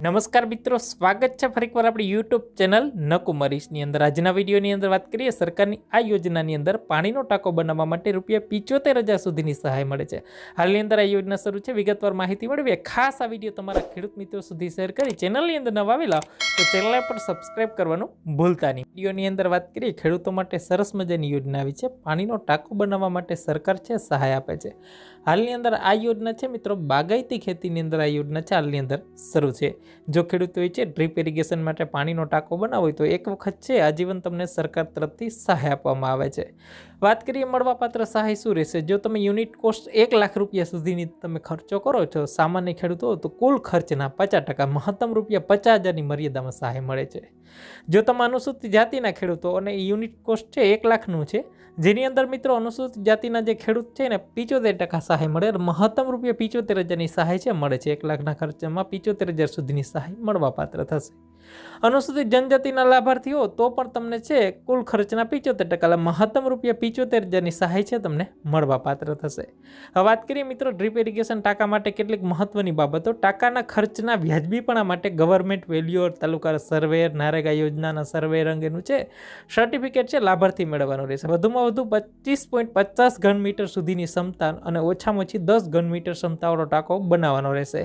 નમસ્કાર મિત્રો, સ્વાગત છે ફરીકવાર આપણી યુટ્યુબ ચેનલ નકુમરીશની અંદર। આજના વિડીયોની અંદર વાત કરીએ સરકારની આ યોજનાની અંદર પાણીનો ટાંકો બનાવવા માટે ₹75,000 સુધીની સહાય મળે છે। હાલની અંદર આ યોજના શરૂ છે, વિગતવાર માહિતી મેળવીએ। ખાસ આ વિડીયો તમારા ખેડૂત મિત્રો સુધી શેર કરી ચેનલની અંદર નવા આવેલા તો ચેનલને પણ સબસ્ક્રાઇબ કરવાનું ભૂલતા નહીં। વિડીયોની અંદર વાત કરીએ ખેડૂતો માટે સરસ મજાની યોજના આવી છે। પાણીનો ટાંકો બનાવવા માટે સરકાર છે સહાય આપે છે। હાલની અંદર આ યોજના છે મિત્રો, બાગાયતી ખેતીની અંદર આ યોજના છે હાલની અંદર શરૂ છે। જો ખેડૂતો છે ડ્રીપ ઇરિગેશન માટે પાણીનો ટાંકો બનાવવો હોય તો એક વખત છે આજીવન તમને સરકાર તરફથી સહાય આપવામાં આવે છે। વાત કરીએ મળવાપાત્ર સહાય શું રહેશે। જો તમે યુનિટ કોસ્ટ ₹1,00,000 સુધીની તમે ખર્ચો કરો છો સામાન્ય ખેડૂતો તો કુલ ખર્ચના 50% મહત્તમ ₹50,000ની મર્યાદામાં સહાય મળે છે। જો તમે અનુસૂચિત જાતિના ખેડૂતો અને યુનિટ કોસ્ટ છે 1,00,000નું છે, જેની અંદર મિત્રો અનુસૂચિત જાતિના જે ખેડૂત છે ને 75% સહાય મળે, મહત્તમ ₹75,000ની સહાય છે મળે છે। 1,00,000ના ખર્ચમાં 75,000 સુધીની સહાય મળવાપાત્ર થશે। અનુસૂચિત જનજાતિના લાભાર્થી હો તો પણ તમને છે કુલ ખર્ચના 75% મહત્તમ ₹75,000ની સહાય છે તમને મળવાપાત્ર થશે। હવે વાત કરીએ મિત્રો ડ્રીપ ઇરિગેશન ટાંકા માટે કેટલીક મહત્વની બાબતો। ટાંકાના ખર્ચના વ્યાજબીપણા માટે ગવર્મેન્ટ વેલ્યુઅર, તાલુકા સર્વેયર, નારેગા યોજનાના સર્વેયર અંગેનું છે સર્ટિફિકેટ છે લાભાર્થી મેળવવાનું રહેશે। વધુમાં વધુ 25.50 ઘન મીટર સુધીની ક્ષમતા અને ઓછામાં ઓછી 10 ઘન મીટર ક્ષમતાવાળો ટાંકો બનાવવાનો રહેશે।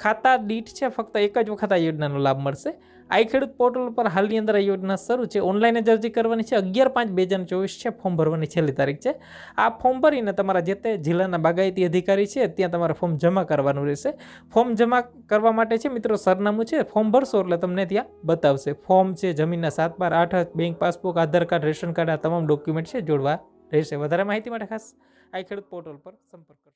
ખાતા દીઠ છે ફક્ત એક જ વખત આ યોજનાનો લાભ મળશે। આઈ ખેડૂત પોર્ટલ પર હાલની અંદર આ યોજના શરૂ છે, ઓનલાઈન જ અરજી કરવાની છે। 11/5/2024 છે ફોર્મ ભરવાની છેલ્લી તારીખ છે। આ ફોર્મ ભરીને તમારા જે તે જિલ્લાના બાગાયતી અધિકારી છે ત્યાં તમારે ફોર્મ જમા કરવાનું રહેશે। ફોર્મ જમા કરવા માટે છે મિત્રો સરનામું છે, ફોર્મ ભરશો એટલે તમને ત્યાં બતાવશે। ફોર્મ છે, જમીનના 7/12, બેંક પાસબુક, આધાર કાર્ડ, રેશન કાર્ડ, આ તમામ ડોક્યુમેન્ટ છે જોડવા રહેશે। વધારે માહિતી માટે ખાસ આઈ ખેડૂત પોર્ટલ પર સંપર્ક કરો।